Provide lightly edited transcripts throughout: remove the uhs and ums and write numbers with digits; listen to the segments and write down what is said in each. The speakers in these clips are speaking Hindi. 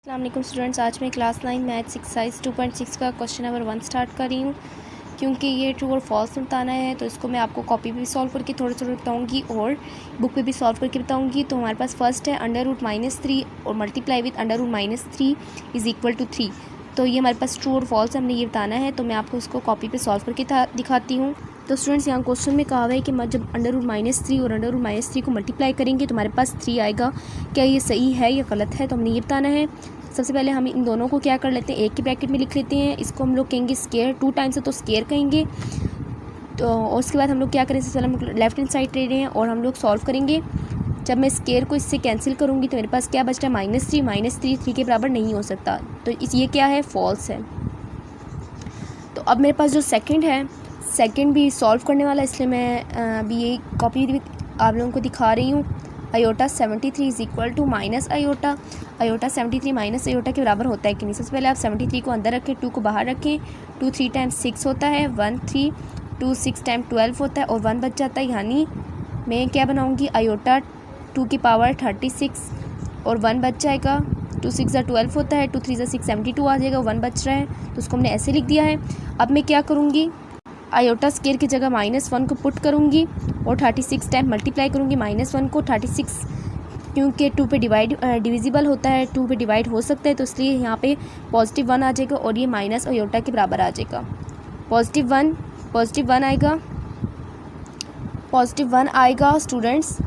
अस्सलाम वालेकुम स्टूडेंट्स, आज मैं क्लास 9 मैथ्स एक्सरसाइज 2.6 का क्वेश्चन नंबर 1 स्टार्ट कर रही हूँ। क्योंकि ये ट्रू और फॉल्स बताना है तो इसको मैं आपको कॉपी पे भी सॉल्व करके थोड़ा थोड़ा बताऊँगी और बुक पे भी सॉल्व करके बताऊँगी। तो हमारे पास फर्स्ट है √-3 और multiply with √-3 is equal to 3। तो ये हमारे पास ट्रू और फॉल्स हमने ये बताना है, तो मैं आपको इसको कॉपी पे सॉल्व करके दिखाती हूँ। तो स्टूडेंट्स, यहाँ क्वेश्चन में कहा हुआ है कि जब √-3 और √-3 को मल्टीप्लाई करेंगे तो हमारे पास 3 आएगा। क्या ये सही है या गलत है, तो हमने ये बताना है। सबसे पहले हम इन दोनों को क्या कर लेते हैं, एक के ब्रैकेट में लिख लेते हैं। इसको हम लोग कहेंगे स्केयर, 2 टाइम्स है तो स्केयर कहेंगे। तो उसके बाद हम लोग क्या करें, सबसे पहले हम लोग लेफ्ट हैंड साइड ले रहे हैं और हम लोग सॉल्व करेंगे। जब मैं स्केयर को इससे कैंसिल करूँगी तो मेरे पास क्या बचता है, -3 3 के बराबर नहीं हो सकता, तो ये क्या है, फॉल्स है। तो अब मेरे पास जो सेकंड है, सेकंड भी सॉल्व करने वाला, इसलिए मैं अभी ये कॉपी आप लोगों को दिखा रही हूँ। -73 is equal to -, iota 73 minus iota के बराबर होता है कि नहीं। सबसे पहले आप 73 को अंदर रखें, 2 को बाहर रखें। 2 3 टाइम्स 6 होता है, 1 3 2 6 टाइम 12 होता है और 1 बच जाता है। यानी मैं क्या बनाऊँगी, आयोटा 2 की पावर 36 और 1 बच जाएगा। 2 6 12 होता है, 2 3 6 72 आ जाएगा, 1 बच रहा है, तो उसको हमने ऐसे लिख दिया है। अब मैं क्या करूँगी, आयोटा स्केयर की जगह -1 को पुट करूँगी और 36 टाइम मल्टीप्लाई करूँगी -1 को। 36 क्योंकि 2 पे डिविजिबल होता है, 2 पे डिवाइड हो सकता है, तो इसलिए यहाँ पे +1 आ जाएगा और ये माइनस आयोटा के बराबर आ जाएगा। +1 आएगा, +1 आएगा स्टूडेंट्स,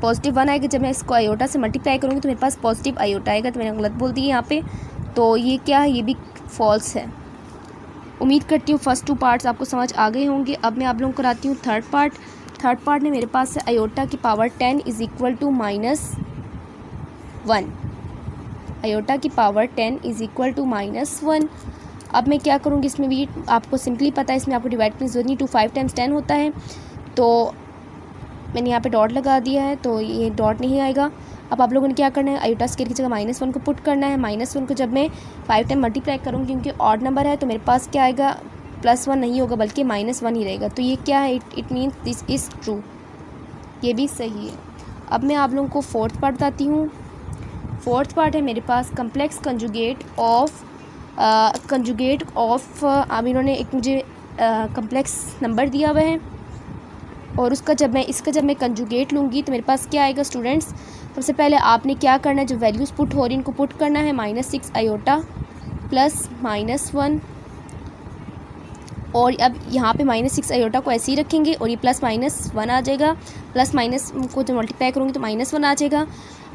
+1 आएगा। जब मैं इसको आयोटा से मल्टीप्लाई करूँगी तो मेरे पास पॉजिटिव आयोटा आएगा, तो मैंने गलत बोल दी यहाँ पे। तो ये क्या है, ये भी फॉल्स है। उम्मीद करती हूँ फर्स्ट 2 पार्ट्स आपको समझ आ गए होंगे। अब मैं आप लोगों को कराती हूँ थर्ड पार्ट। थर्ड पार्ट में मेरे पास है आयोटा की power 10 is equal to -1। Iota की पावर 10 इज़ इक्वल टू -1। अब मैं क्या करूँगी, इसमें भी आपको सिंपली पता है, इसमें आपको डिवाइड करने की जरूरत नहीं। 2 5 टाइम्स 10 होता है, तो मैंने यहाँ पे डॉट लगा दिया है, तो ये डॉट नहीं आएगा। अब आप लोगों ने क्या करना है, आयोटा स्केयर की जगह -1 को पुट करना है। -1 को जब मैं 5 टाइम मल्टीप्लाई करूँगी, क्योंकि ऑड नंबर है, तो मेरे पास क्या आएगा, +1 नहीं होगा बल्कि -1 ही रहेगा। तो ये क्या है, it means this is true, ये भी सही है। अब मैं आप लोगों को फोर्थ पार्ट बताती हूँ। फोर्थ पार्ट है मेरे पास कम्प्लेक्स कंजुगेट ऑफ अब इन्होंने एक मुझे कम्प्लेक्स नंबर दिया हुआ है और इसका जब मैं कंजुगेट लूँगी तो मेरे पास क्या आएगा स्टूडेंट्स। सबसे पहले आपने क्या करना है, जो वैल्यूज़ पुट हो रही हैं इनको पुट करना है। -6 आयोटा प्लस -1, और अब यहाँ पे -6 आयोटा को ऐसे ही रखेंगे और ये +-1 आ जाएगा। +- को जब मल्टीप्लाई करूँगी तो -1 आ जाएगा।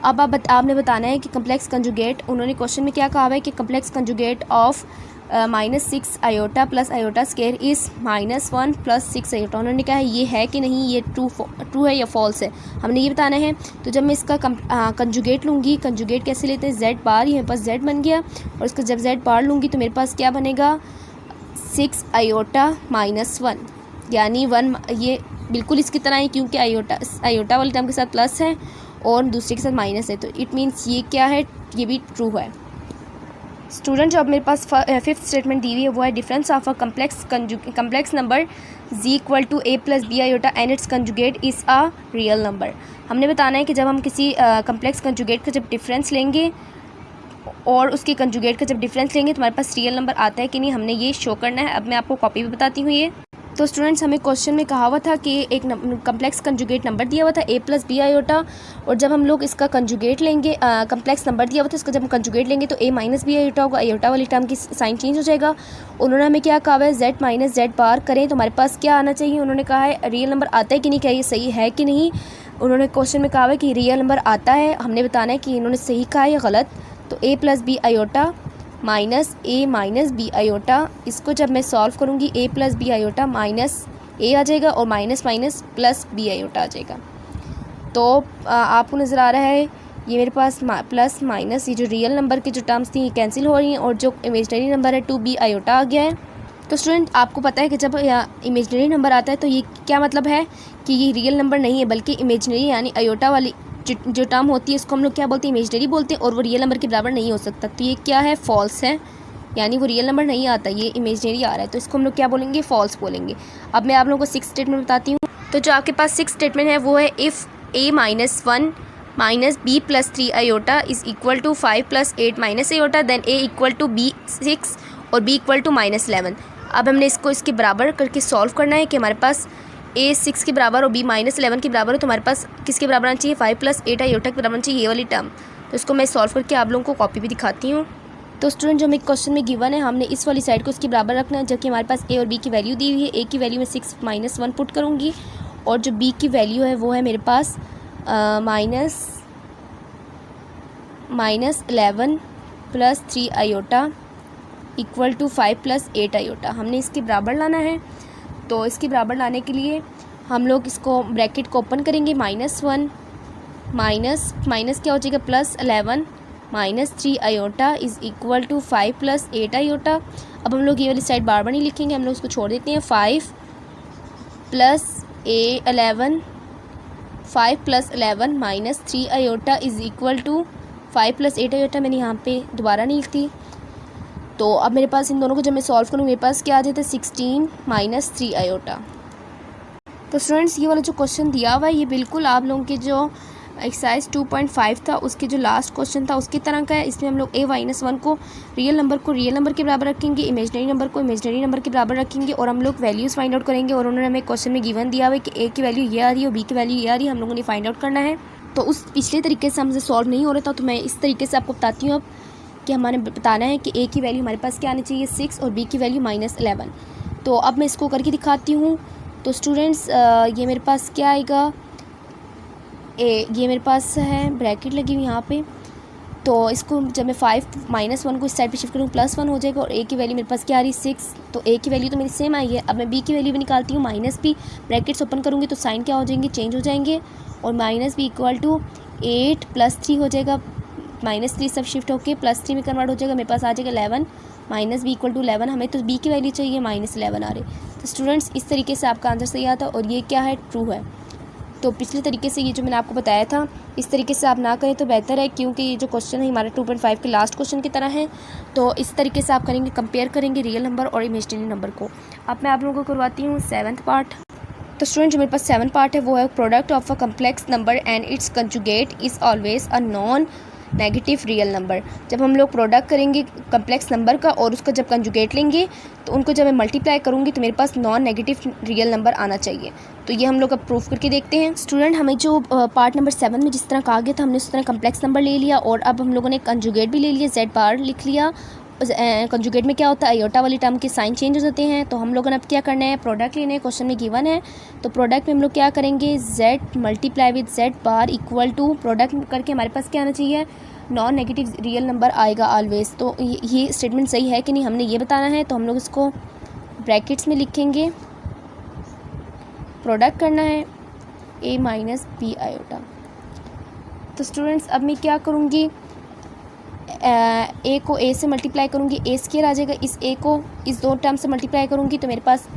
अब आपने बताना है कि कम्प्लेक्स कंजुगेट, उन्होंने क्वेश्चन में क्या कहा हुआ है कि complex conjugate of -6 iota plus iota square is -1 + 6 iota. उन्होंने कहा है ये है कि नहीं, ये ट्रू है या फॉल्स है, हमने ये बताना है। तो जब मैं इसका कंजुगेट लूँगी, कंजुगेट कैसे लेते हैं, Z बार, ये मेरे पास Z बन गया, और इसका जब Z बार लूँगी तो मेरे पास क्या बनेगा, 6 आयोटा -1, यानी 1, ये बिल्कुल इसकी तरह है क्योंकि आयोटा वाले टर्म के साथ प्लस है और दूसरे के साथ माइनस है, तो इट मीन्स ये क्या है, ये भी ट्रू है। स्टूडेंट, जो अब मेरे पास फिफ्थ स्टेटमेंट दी हुई है वो है difference of a complex number Z equal to A + B iota and its conjugate is a real number. हमने बताना है कि जब हम किसी कम्प्लेक्स कंजुगेट का जब डिफरेंस लेंगे और उसके कंजुगेट का जब डिफरेंस लेंगे तो हमारे पास रियल नंबर आता है कि नहीं, हमने ये शो करना है। अब मैं आपको कॉपी भी बताती हूँ ये। तो स्टूडेंट्स, हमें क्वेश्चन में कहा हुआ था कि एक कम्प्लेक्स कंजुगेट नंबर दिया हुआ था A + B आयोटा, और जब हम लोग इसका कंजुगेट लेंगे, कम्प्लेक्स नंबर दिया हुआ था, इसका जब हम कंजुगेट लेंगे तो A - B आयोटा होगा, आयोटा वाली टर्म की साइन चेंज हो जाएगा। उन्होंने हमें क्या कहा है, Z - Z बार करें तो हमारे पास क्या आना चाहिए, उन्होंने कहा है रियल नंबर आता है कि नहीं, क्या ये सही है कि नहीं। उन्होंने क्वेश्चन में कहा है कि रियल नंबर आता है, हमने बताना है कि इन्होंने सही कहा है या गलत। तो A + B iota -A - B iota, इसको जब मैं सॉल्व करूँगी A + B आयोटा -A आ जाएगा और माइनस प्लस B आयोटा आ जाएगा। तो आपको नज़र आ रहा है ये मेरे पास प्लस माइनस, ये जो रियल नंबर की जो टर्म्स थी ये कैंसिल हो रही हैं और जो इमेजनरी नंबर है 2B आयोटा आ गया है। तो स्टूडेंट, आपको पता है कि जब इमेजनरी नंबर आता है तो ये क्या मतलब है कि ये रियल नंबर नहीं है बल्कि इमेजनरी, यानी आयोटा वाली जो टर्म होती है इसको हम लोग क्या बोलते हैं, इमेजनरी बोलते हैं, और वो रियल नंबर के बराबर नहीं हो सकता। तो ये क्या है, फॉल्स है, यानी वो रियल नंबर नहीं आता, ये इमेजनरी आ रहा है, तो इसको हम लोग क्या बोलेंगे, फॉल्स बोलेंगे। अब मैं आप लोगों को 6 स्टेटमेंट बताती हूँ। तो जो आपके पास 6 स्टेटमेंट है वो है if A - 1 minus B plus 3 iota is equal to 5 plus 8 minus iota, then A equal to B 6 और बी इक्वल टू माइनस 11। अब हमने इसको इसके बराबर करके सॉल्व करना है कि हमारे पास ए 6 के बराबर और बी माइनस 11 के बराबर हो, तो हमारे पास किसके बराबर आना चाहिए, 5 प्लस 8 आयोटा के बराबर आना चाहिए, ये वाली टर्म। तो इसको मैं सॉल्व करके आप लोगों को कॉपी भी दिखाती हूँ। तो स्टूडेंट जो हमें क्वेश्चन में गिवन है, हमने इस वाली साइड को इसके बराबर रखना है, जबकि हमारे पास ए और बी की वैल्यू दी हुई है। ए की वैल्यू में 6 माइनस 1 पुट करूँगी और जो बी की वैल्यू है वो है मेरे पास minus 11 plus 3 iota equal to 5 plus 8 iota. हमने इसके बराबर लाना है, तो इसके बराबर लाने के लिए हम लोग इसको ब्रैकेट को ओपन करेंगे, -1 माइनस क्या हो जाएगा plus 11 minus 3 iota is equal to 5 plus 8 iota. अब हम लोग ये वाली साइड बार बार नहीं लिखेंगे, हम लोग उसको छोड़ देते हैं। 5 plus 11 minus 3 iota is equal to 5 plus 8 iota. मैंने यहाँ पे दोबारा नहीं लिखती। तो अब मेरे पास इन दोनों को जब मैं सॉल्व करूँ मेरे पास क्या आ जाता है 16 माइनस 3 आयोटा। तो स्टूडेंट्स ये वाला जो क्वेश्चन दिया हुआ है ये बिल्कुल आप लोगों के जो एक्सरसाइज 2.5 था उसके जो लास्ट क्वेश्चन था उसकी तरह का है। इसमें हम लोग a-1 को रियल नंबर के बराबर रखेंगे, इमेजनरी नंबर को इमेजनरी नंबर के बराबर रखेंगे और हम लोग वैल्यूज़ फाइंड आउट करेंगे। और उन्होंने हमें क्वेश्चन में गिवन दिया हुआ है कि a की वैल्यू ये आ रही है और b की वैल्यू ये आ रही है, हम लोगों ने फाइंड आउट करना है। तो उस पिछले तरीके से हमसे सॉल्व नहीं हो रहा था, तो मैं इस तरीके से आपको बताती हूँ अब कि हमारे बताना है कि a की वैल्यू हमारे पास क्या आनी चाहिए 6 और b की वैल्यू -11। तो अब मैं इसको करके दिखाती हूँ। तो स्टूडेंट्स ये मेरे पास क्या आएगा, ये मेरे पास है ब्रैकेट लगी हुई यहाँ पे। तो इसको जब मैं 5 -1 को इस साइड पे शिफ्ट करूँ +1 हो जाएगा और a की वैल्यू मेरे पास क्या आ रही है 6। तो a की वैल्यू तो मेरी सेम आई है। अब मैं b की वैल्यू भी निकालती हूँ -b, ब्रैकेट्स ओपन करूँगी तो साइन क्या हो जाएंगे, चेंज हो जाएंगे और -b इक्वल टू 8 + 3 हो जाएगा, -3 सब शिफ्ट होकर +3 में कन्वर्ट हो जाएगा, मेरे पास आ जाएगा 11 -b इक्वल टू 11। हमें तो b की वैल्यू चाहिए -11 आ रही। तो स्टूडेंट्स इस तरीके से आपका आंसर सही आता और ये क्या है ट्रू है। तो पिछले तरीके से ये जो मैंने आपको बताया था इस तरीके से आप ना करें तो बेहतर है, क्योंकि ये जो क्वेश्चन है हमारा 2.5 के लास्ट क्वेश्चन की तरह है। तो इस तरीके से आप करेंगे, कंपेयर करेंगे रियल नंबर और इमेजिनरी नंबर को। अब मैं आप लोगों को करवाती हूँ 7th पार्ट। तो स्टूडेंट जो मेरे पास 7th पार्ट है वो है product of a complex number and its conjugate is always a non negative real number. जब हम लोग प्रोडक्ट करेंगे कम्प्लेक्स नंबर का और उसका जब कंजुगेट लेंगे तो उनको जब मैं मल्टीप्लाई करूँगी तो मेरे पास नॉन नेगेटिव रियल नंबर आना चाहिए। तो ये हम लोग अब प्रूफ करके देखते हैं। स्टूडेंट हमें जो पार्ट नंबर 7 में जिस तरह कहा गया था हमने उस तरह कम्प्लेक्स नंबर ले लिया और अब हम लोगों ने कंजुगेट भी ले लिया, z बार लिख लिया। कंजुगेट में क्या होता है, आयोटा वाली टर्म के साइन चेंज हो जाते हैं। तो हम लोगों ने अब क्या करना है, प्रोडक्ट लेना है, क्वेश्चन में गिवन है। तो प्रोडक्ट में हम लोग क्या करेंगे, z multiply with z bar equal to product करके हमारे पास क्या आना चाहिए, नॉन नेगेटिव रियल नंबर आएगा ऑलवेज। तो ये स्टेटमेंट सही है कि नहीं हमने ये बताना है। तो हम लोग इसको ब्रैकेट्स में लिखेंगे, प्रोडक्ट करना है a माइनस b आयोटा। तो स्टूडेंट्स अब मैं क्या करूँगी, a को a से मल्टीप्लाई करूँगी, a स्क्वायर आ जाएगा। इस a को इस दो टर्म से मल्टीप्लाई करूँगी तो मेरे पास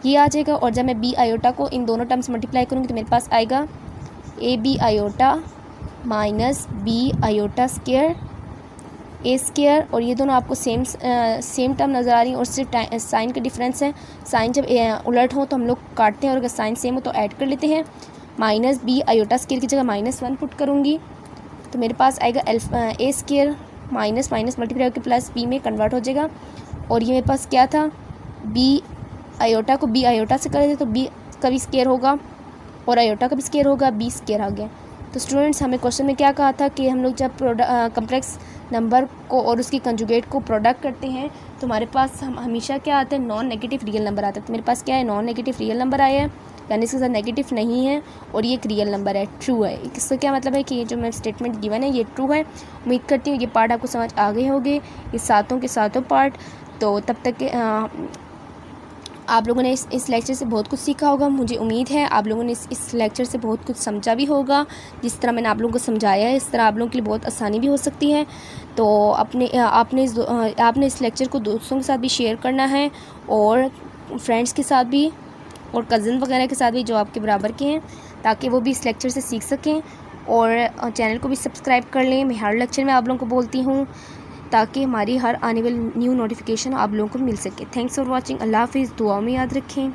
ये आ जाएगा और जब मैं b आयोटा को इन दोनों टर्म से मल्टीप्लाई करूँगी तो मेरे पास आएगा a b iota minus b iota square a square. और ये दोनों आपको सेम टर्म नज़र आ रही है और सिर्फ साइन का डिफरेंस है। साइन जब उलट हो तो हम लोग काटते हैं और अगर साइन सेम हो तो ऐड कर लेते हैं। माइनस b आयोटा स्क्वायर की जगह -1 पुट करूँगी तो मेरे पास आएगा a स्क्वायर माइनस मल्टीप्लाई होकर प्लस b में कन्वर्ट हो जाएगा। और ये मेरे पास क्या था, b आयोटा को b आयोटा से कर देते तो b का भी स्क्वायर होगा और आयोटा का भी स्क्वायर होगा, b स्क्वायर आ गया। तो स्टूडेंट्स हमें क्वेश्चन में क्या कहा था कि हम लोग जब कम्प्लेक्स नंबर को और उसकी कंजुगेट को प्रोडक्ट करते हैं तो हमारे पास हमेशा क्या आता है, नॉन नेगेटिव रियल नंबर आता है। तो मेरे पास क्या है, नॉन नेगेटिव रियल नंबर आया है, यानी इसके साथ नेगेटिव नहीं है और ये एक रियल नंबर है, ट्रू है। इसका क्या मतलब है कि ये जो मैं स्टेटमेंट गिवन है ये ट्रू है। उम्मीद करती हूँ ये पार्ट आपको समझ आ गए होंगे, ये सातों के सातों पार्ट। तो तब तक आप लोगों ने इस लेक्चर से बहुत कुछ सीखा होगा, मुझे उम्मीद है आप लोगों ने इस लेक्चर से बहुत कुछ समझा भी होगा। जिस तरह मैंने आप लोगों को समझाया है इस तरह आप लोगों के लिए बहुत आसानी भी हो सकती है। तो आपने इस लेक्चर को दोस्तों के साथ भी शेयर करना है और फ्रेंड्स के साथ भी और कज़न वगैरह के साथ भी जो आपके बराबर के हैं, ताकि वो भी इस लेक्चर से सीख सकें। और चैनल को भी सब्सक्राइब कर लें। मैं हर लेक्चर में आप लोगों को बोलती हूँ ताकि हमारी हर आने वाली न्यू नोटिफिकेशन आप लोगों को मिल सके। Thanks for watching. अल्लाह हाफिज़। दुआ में याद रखें।